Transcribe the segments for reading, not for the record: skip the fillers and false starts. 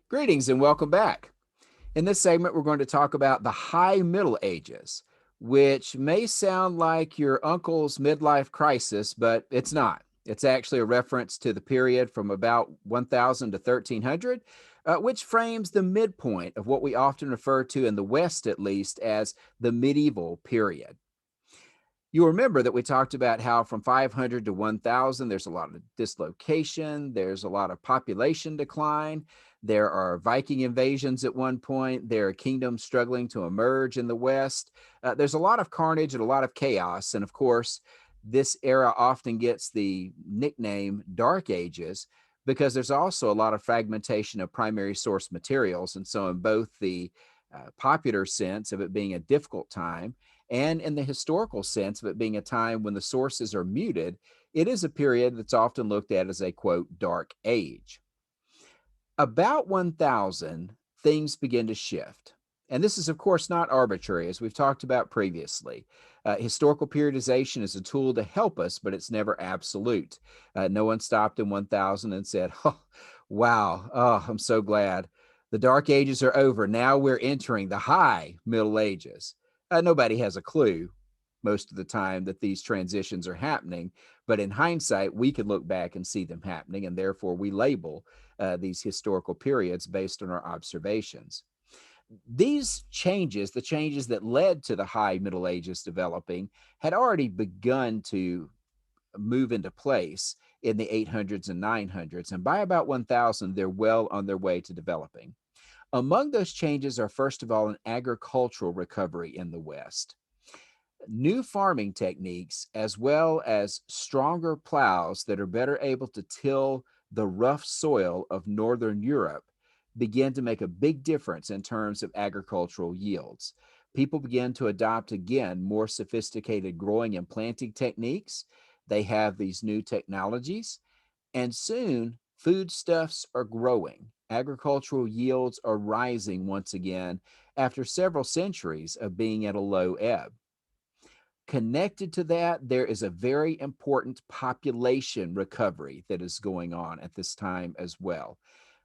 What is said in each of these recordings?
Greetings and welcome back. In this segment, we're going to talk about the High Middle Ages, which may sound like your uncle's midlife crisis, but it's not. It's actually a reference to the period from about 1000 to 1300, which frames the midpoint of what we often refer to in the West, at least, as the medieval period. You'll remember that we talked about how from 500 to 1000, there's a lot of dislocation, there's a lot of population decline, there are Viking invasions at one point, there are kingdoms struggling to emerge in the West. There's a lot of carnage and a lot of chaos. And of course, this era often gets the nickname Dark Ages because there's also a lot of fragmentation of primary source materials. And so, in both the popular sense of it being a difficult time, and in the historical sense of it being a time when the sources are muted, it is a period that's often looked at as a quote, dark age. About 1000, things begin to shift. And this is, of course, not arbitrary, as we've talked about previously. Historical periodization is a tool to help us, but it's never absolute. No one stopped in 1000 and said, oh, wow, oh, I'm so glad. The Dark Ages are over. Now we're entering the High Middle Ages. Nobody has a clue most of the time that these transitions are happening. But in hindsight, we can look back and see them happening, and therefore we label these historical periods based on our observations. These changes, the changes that led to the High Middle Ages developing, had already begun to move into place in the 800s and 900s. And by about 1000, they're well on their way to developing. Among those changes are, first of all, an agricultural recovery in the West. New farming techniques, as well as stronger plows that are better able to till the rough soil of Northern Europe, begin to make a big difference in terms of agricultural yields. People began to adopt again more sophisticated growing and planting techniques. They have these new technologies, and soon foodstuffs are growing. Agricultural yields are rising once again after several centuries of being at a low ebb. Connected to that, there is a very important population recovery that is going on at this time as well.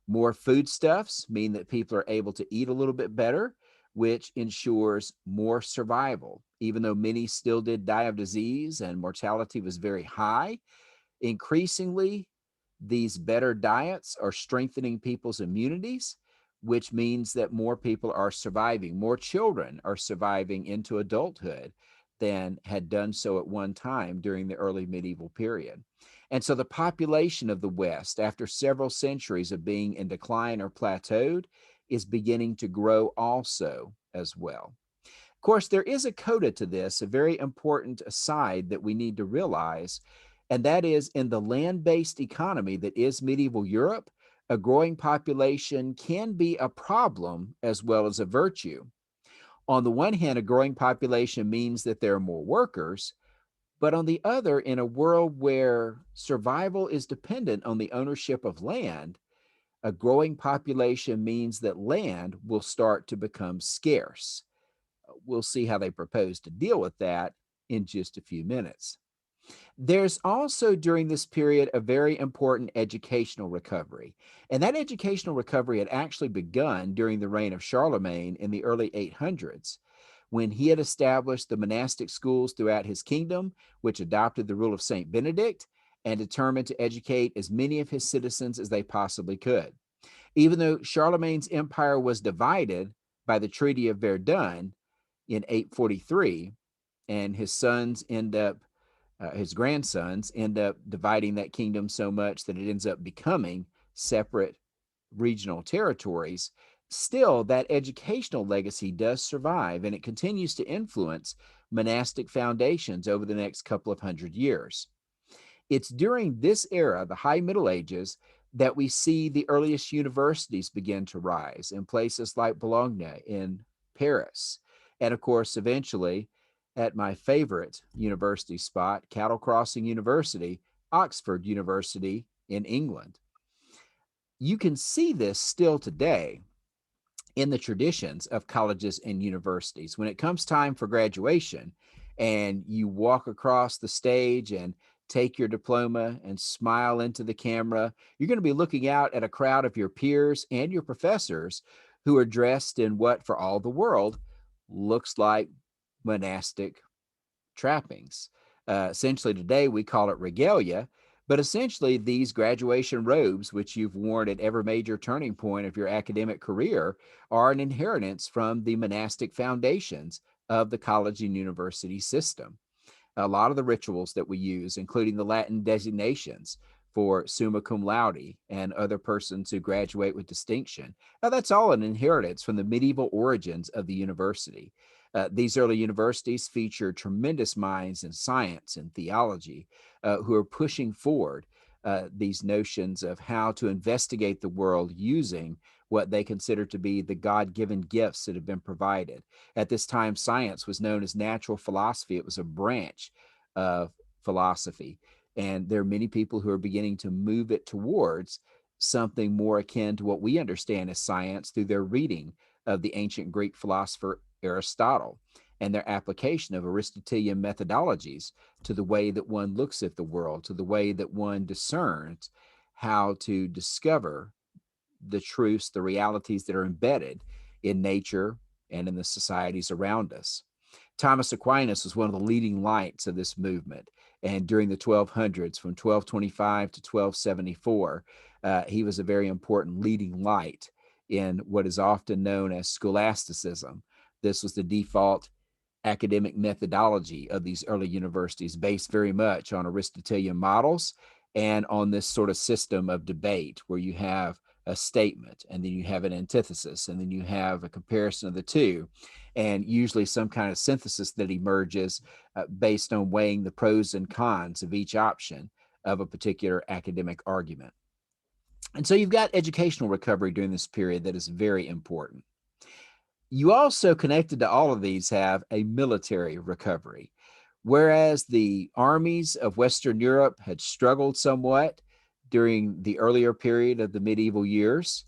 More foodstuffs mean that people are able to eat a little bit better, which ensures more survival. Even though many still did die of disease and mortality was very high, increasingly, these better diets are strengthening people's immunities, which means that more people are surviving. More children are surviving into adulthood than had done so at one time during the early medieval period. And so the population of the West, after several centuries of being in decline or plateaued, is beginning to grow also as well. Of course, there is a coda to this, a very important aside that we need to realize, and that is in the land based economy that is medieval Europe, a growing population can be a problem as well as a virtue. On the one hand, a growing population means that there are more workers, but on the other, in a world where survival is dependent on the ownership of land, a growing population means that land will start to become scarce. We'll see how they propose to deal with that in just a few minutes. There's also during this period a very important educational recovery. And that educational recovery had actually begun during the reign of Charlemagne in the early 800s, when he had established the monastic schools throughout his kingdom, which adopted the rule of St. Benedict and determined to educate as many of his citizens as they possibly could. Even though Charlemagne's empire was divided by the Treaty of Verdun in 843, and his grandsons end up dividing that kingdom so much that it ends up becoming separate regional territories. Still, that educational legacy does survive, and it continues to influence monastic foundations over the next couple of hundred years. It's during this era, the High Middle Ages, that we see the earliest universities begin to rise in places like Bologna in Paris. And of course, eventually, at my favorite university spot, Cattle Crossing University, Oxford University in England. You can see this still today in the traditions of colleges and universities. When it comes time for graduation and you walk across the stage and take your diploma and smile into the camera. You're going to be looking out at a crowd of your peers and your professors who are dressed in what, for all the world, looks like monastic trappings. Essentially, today we call it regalia, but essentially, these graduation robes, which you've worn at every major turning point of your academic career, are an inheritance from the monastic foundations of the college and university system. A lot of the rituals that we use, including the Latin designations for summa cum laude and other persons who graduate with distinction. Now, that's all an inheritance from the medieval origins of the university. These early universities feature tremendous minds in science and theology who are pushing forward these notions of how to investigate the world using what they consider to be the God-given gifts that have been provided. At this time, science was known as natural philosophy. It was a branch of philosophy. And there are many people who are beginning to move it towards something more akin to what we understand as science through their reading of the ancient Greek philosopher Aristotle and their application of Aristotelian methodologies to the way that one looks at the world, to the way that one discerns how to discover the truths, the realities that are embedded in nature and in the societies around us. Thomas Aquinas was one of the leading lights of this movement. And during the 1200s, from 1225 to 1274, he was a very important leading light in what is often known as scholasticism. This was the default academic methodology of these early universities, based very much on Aristotelian models and on this sort of system of debate where you have a statement and then you have an antithesis and then you have a comparison of the two, and usually some kind of synthesis that emerges based on weighing the pros and cons of each option of a particular academic argument. And so you've got educational recovery during this period that is very important. You also, connected to all of these, have a military recovery. Whereas the armies of Western Europe had struggled somewhat during the earlier period of the medieval years,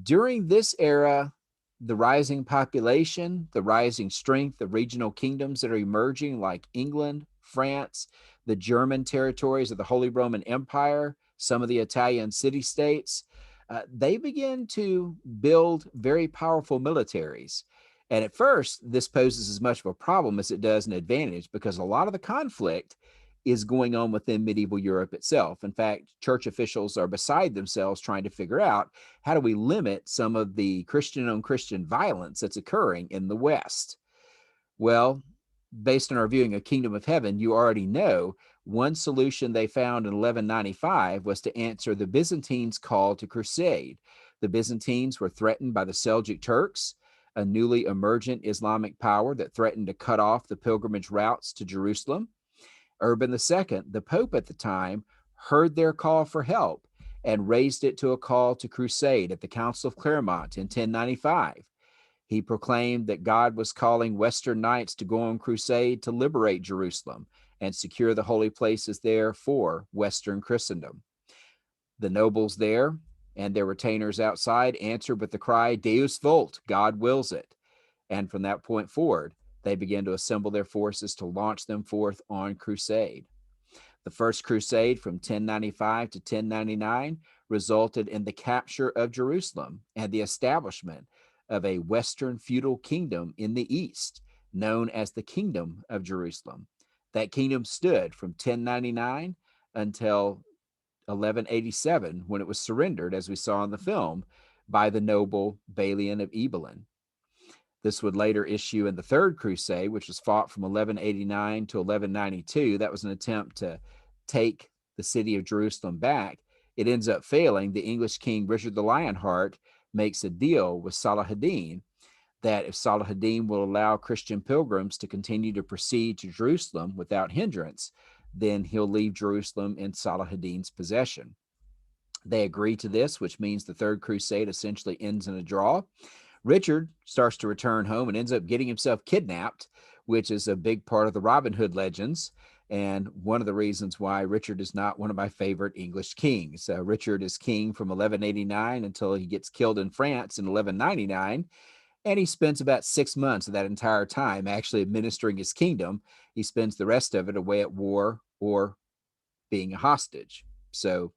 during this era, the rising population, the rising strength of regional kingdoms that are emerging, like England, France, the German territories of the Holy Roman Empire, some of the Italian city states, they begin to build very powerful militaries. And at first, this poses as much of a problem as it does an advantage, because a lot of the conflict is going on within medieval Europe itself. In fact, church officials are beside themselves trying to figure out, how do we limit some of the Christian on Christian violence that's occurring in the West? Well, based on our viewing of Kingdom of Heaven, you already know one solution they found in 1195 was to answer the Byzantines' call to crusade. The Byzantines were threatened by the Seljuk Turks, a newly emergent Islamic power that threatened to cut off the pilgrimage routes to Jerusalem. Urban II, the Pope at the time, heard their call for help and raised it to a call to crusade at the Council of Clermont in 1095. He proclaimed that God was calling Western knights to go on crusade to liberate Jerusalem and secure the holy places there for Western Christendom. The nobles there and their retainers outside answered with the cry, Deus vult, God wills it. And from that point forward, they began to assemble their forces to launch them forth on crusade. The First Crusade from 1095 to 1099 resulted in the capture of Jerusalem and the establishment of a Western feudal kingdom in the East, known as the Kingdom of Jerusalem. That kingdom stood from 1099 until 1187, when it was surrendered, as we saw in the film, by the noble Balian of Ibelin. This would later issue in the Third Crusade, which was fought from 1189 to 1192. That was an attempt to take the city of Jerusalem back. It ends up failing. The English king, Richard the Lionheart, makes a deal with Saladin that if Saladin will allow Christian pilgrims to continue to proceed to Jerusalem without hindrance, then he'll leave Jerusalem in Saladin's possession. They agree to this, which means the Third Crusade essentially ends in a draw. Richard starts to return home and ends up getting himself kidnapped, which is a big part of the Robin Hood legends, and one of the reasons why Richard is not one of my favorite English kings. Richard is king from 1189 until he gets killed in France in 1199, and he spends about 6 months of that entire time actually administering his kingdom. He spends the rest of it away at war or being a hostage. So,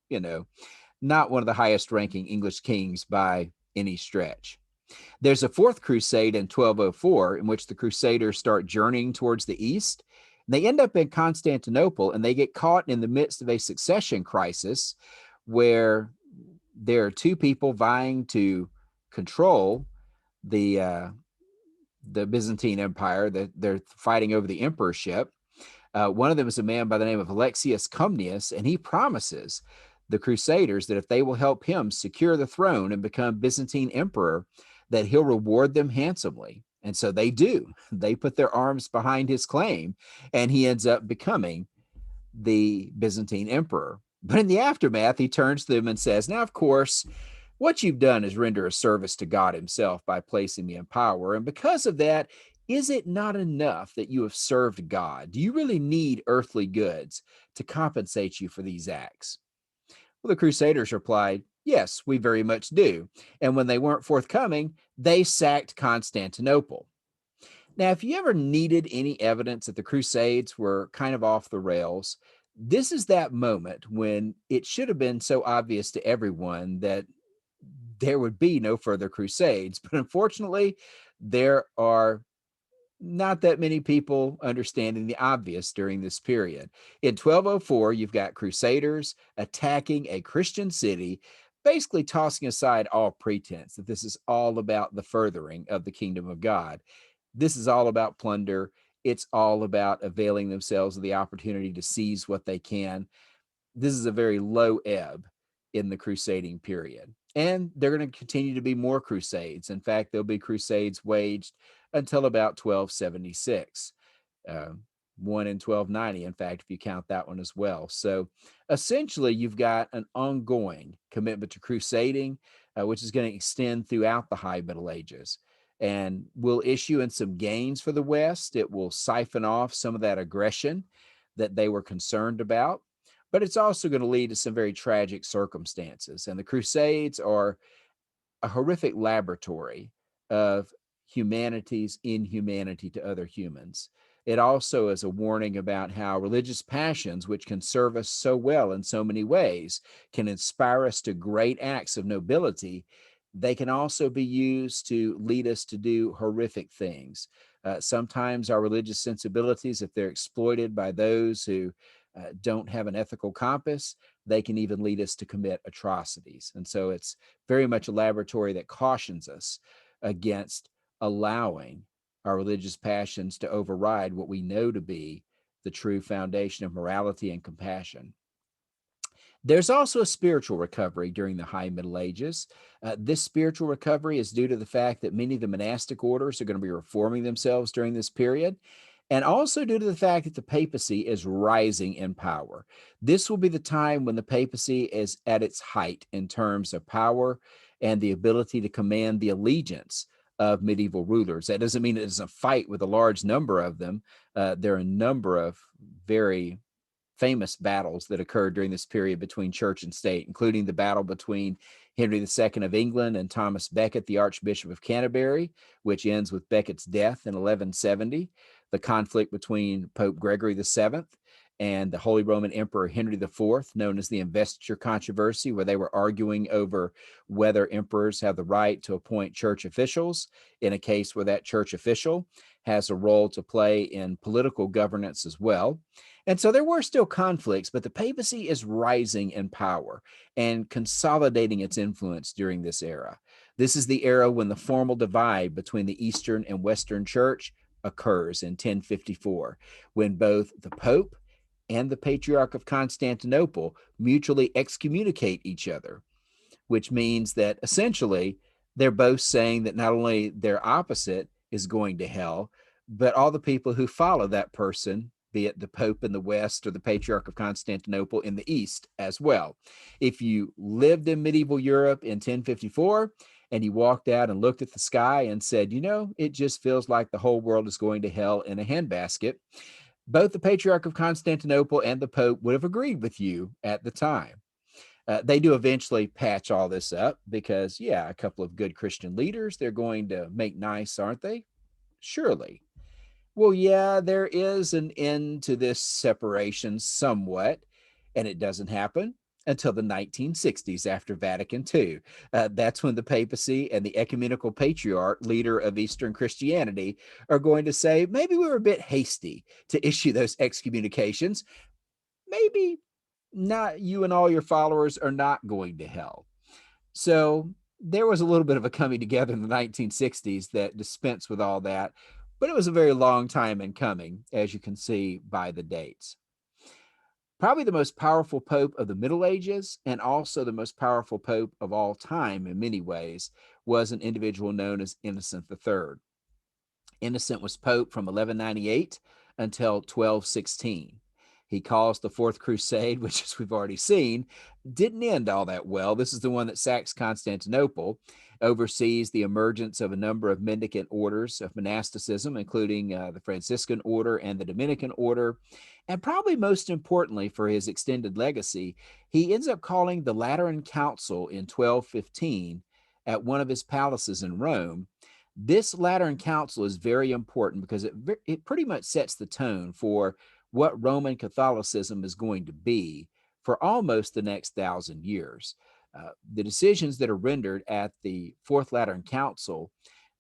not one of the highest ranking English kings by any stretch. There's a fourth crusade in 1204 in which the Crusaders start journeying towards the east. They end up in Constantinople and they get caught in the midst of a succession crisis where there are two people vying to control the the Byzantine Empire. That they're fighting over the emperorship. One of them is a man by the name of Alexius Comnenus, and he promises the Crusaders that if they will help him secure the throne and become Byzantine emperor, that he'll reward them handsomely. And so they do. They put their arms behind his claim, and he ends up becoming the Byzantine emperor. But in the aftermath, he turns to them and says, now, of course, what you've done is render a service to God himself by placing me in power. And because of that, is it not enough that you have served God? Do you really need earthly goods to compensate you for these acts? Well, the Crusaders replied, yes, we very much do. And when they weren't forthcoming, they sacked Constantinople. Now, if you ever needed any evidence that the Crusades were kind of off the rails, this is that moment when it should have been so obvious to everyone that there would be no further Crusades. But unfortunately, there are not that many people understanding the obvious during this period. In 1204, you've got Crusaders attacking a Christian city, basically tossing aside all pretense that this is all about the furthering of the kingdom of God. This is all about plunder. It's all about availing themselves of the opportunity to seize what they can. This is a very low ebb in the crusading period. And they're going to continue to be more crusades. In fact, there'll be crusades waged until about 1276. Uh, one in 1290, in fact, if you count that one as well. So essentially, you've got an ongoing commitment to crusading, which is going to extend throughout the High Middle Ages and will issue in some gains for the West. It will siphon off some of that aggression that they were concerned about, but it's also going to lead to some very tragic circumstances. And the Crusades are a horrific laboratory of humanity's inhumanity to other humans. It also is a warning about how religious passions, which can serve us so well in so many ways, can inspire us to great acts of nobility. They can also be used to lead us to do horrific things. Sometimes our religious sensibilities, if they're exploited by those who don't have an ethical compass, they can even lead us to commit atrocities. And so it's very much a laboratory that cautions us against allowing our religious passions to override what we know to be the true foundation of morality and compassion. There's also a spiritual recovery during the High Middle Ages. This spiritual recovery is due to the fact that many of the monastic orders are going to be reforming themselves during this period, and also due to the fact that the papacy is rising in power. This will be the time when the papacy is at its height in terms of power and the ability to command the allegiance of medieval rulers. That doesn't mean it doesn't fight with a large number of them. There are a number of very famous battles that occurred during this period between church and state, including the battle between Henry II of England and Thomas Becket, the Archbishop of Canterbury, which ends with Becket's death in 1170, the conflict between Pope Gregory VII and the Holy Roman Emperor Henry IV, known as the Investiture Controversy, where they were arguing over whether emperors have the right to appoint church officials in a case where that church official has a role to play in political governance as well. And so there were still conflicts, but the papacy is rising in power and consolidating its influence during this era. This is the era when the formal divide between the Eastern and Western Church occurs in 1054, when both the Pope and the Patriarch of Constantinople mutually excommunicate each other, which means that essentially they're both saying that not only their opposite is going to hell, but all the people who follow that person, be it the Pope in the West or the Patriarch of Constantinople in the East as well. If you lived in medieval Europe in 1054 and you walked out and looked at the sky and said, it just feels like the whole world is going to hell in a handbasket, both the Patriarch of Constantinople and the Pope would have agreed with you at the time. They do eventually patch all this up because, a couple of good Christian leaders, they're going to make nice, aren't they? Surely. Well, there is an end to this separation somewhat And it doesn't happen until the 1960s after Vatican II. That's when the papacy and the ecumenical patriarch, leader of Eastern Christianity, are going to say, maybe we were a bit hasty to issue those excommunications. Maybe not you and all your followers are not going to hell. So there was a little bit of a coming together in the 1960s that dispensed with all that, but it was a very long time in coming, as you can see by the dates. Probably the most powerful pope of the Middle Ages, and also the most powerful pope of all time in many ways, was an individual known as Innocent III. Innocent was pope from 1198 until 1216. He caused the Fourth Crusade, which, as we've already seen, didn't end all that well. This is the one that sacks Constantinople, oversees the emergence of a number of mendicant orders of monasticism, including the Franciscan order and the Dominican order. And probably most importantly for his extended legacy, he ends up calling the Lateran Council in 1215 at one of his palaces in Rome. This Lateran Council is very important because it pretty much sets the tone for what Roman Catholicism is going to be for almost the next 1,000 years. The decisions that are rendered at the Fourth Lateran Council,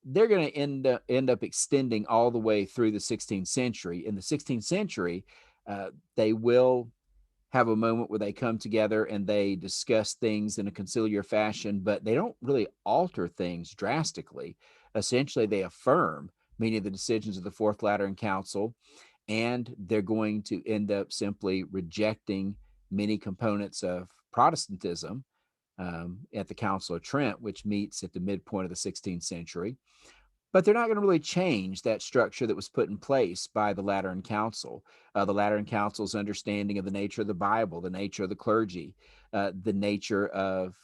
they're going to end up extending all the way through the 16th century. In the 16th century, they will have a moment where they come together and they discuss things in a conciliar fashion, but they don't really alter things drastically. Essentially, they affirm many of the decisions of the Fourth Lateran Council, and they're going to end up simply rejecting many components of Protestantism at the Council of Trent, which meets at the midpoint of the 16th century. But they're not going to really change that structure that was put in place by the Lateran Council. The Lateran Council's understanding of the nature of the Bible, the nature of the clergy, the nature of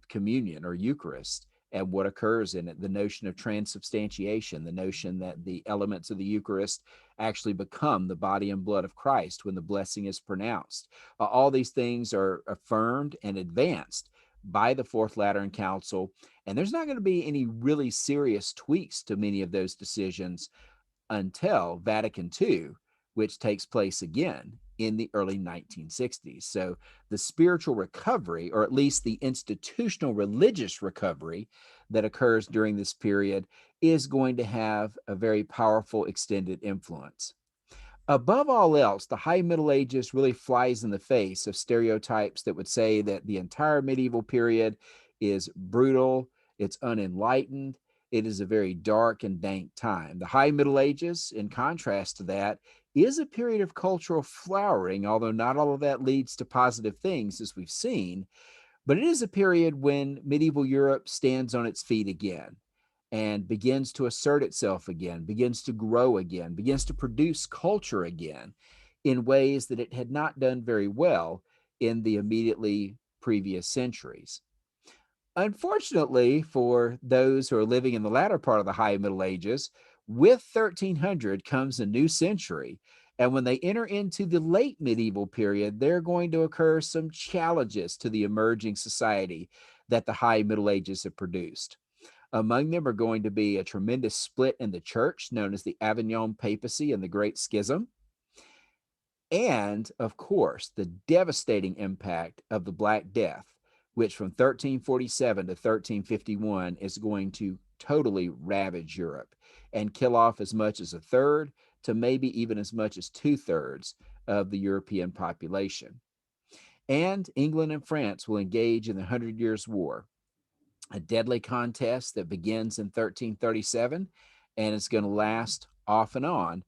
communion or Eucharist, and what occurs in it, the notion of transubstantiation, the notion that the elements of the Eucharist actually become the body and blood of Christ when the blessing is pronounced. All these things are affirmed and advanced by the Fourth Lateran Council, and there's not going to be any really serious tweaks to many of those decisions until Vatican II, which takes place again in the early 1960s. So the spiritual recovery, or at least the institutional religious recovery that occurs during this period, is going to have a very powerful extended influence. Above all else, the High Middle Ages really flies in the face of stereotypes that would say that the entire medieval period is brutal, it's unenlightened, it is a very dark and dank time. The High Middle Ages, in contrast to that, is a period of cultural flowering, although not all of that leads to positive things, as we've seen. But it is a period when medieval Europe stands on its feet again and begins to assert itself again, begins to grow again, begins to produce culture again in ways that it had not done very well in the immediately previous centuries. Unfortunately, for those who are living in the latter part of the High Middle Ages, with 1300 comes a new century. And when they enter into the late medieval period, there are going to occur some challenges to the emerging society that the High Middle Ages have produced. Among them are going to be a tremendous split in the church known as the Avignon Papacy and the Great Schism. And, of course, the devastating impact of the Black Death, which from 1347 to 1351 is going to totally ravage Europe and kill off as much as a third to maybe even as much as 2/3 of the European population. And England and France will engage in the Hundred Years' War, a deadly contest that begins in 1337 and it's going to last off and on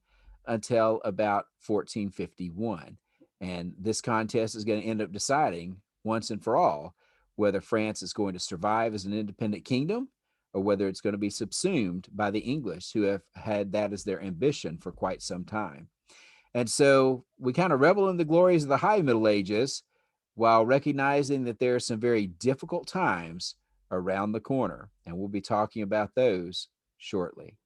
until about 1451. And this contest is going to end up deciding once and for all whether France is going to survive as an independent kingdom or whether it's going to be subsumed by the English, who have had that as their ambition for quite some time. And so we kind of revel in the glories of the High Middle Ages while recognizing that there are some very difficult times around the corner. And we'll be talking about those shortly.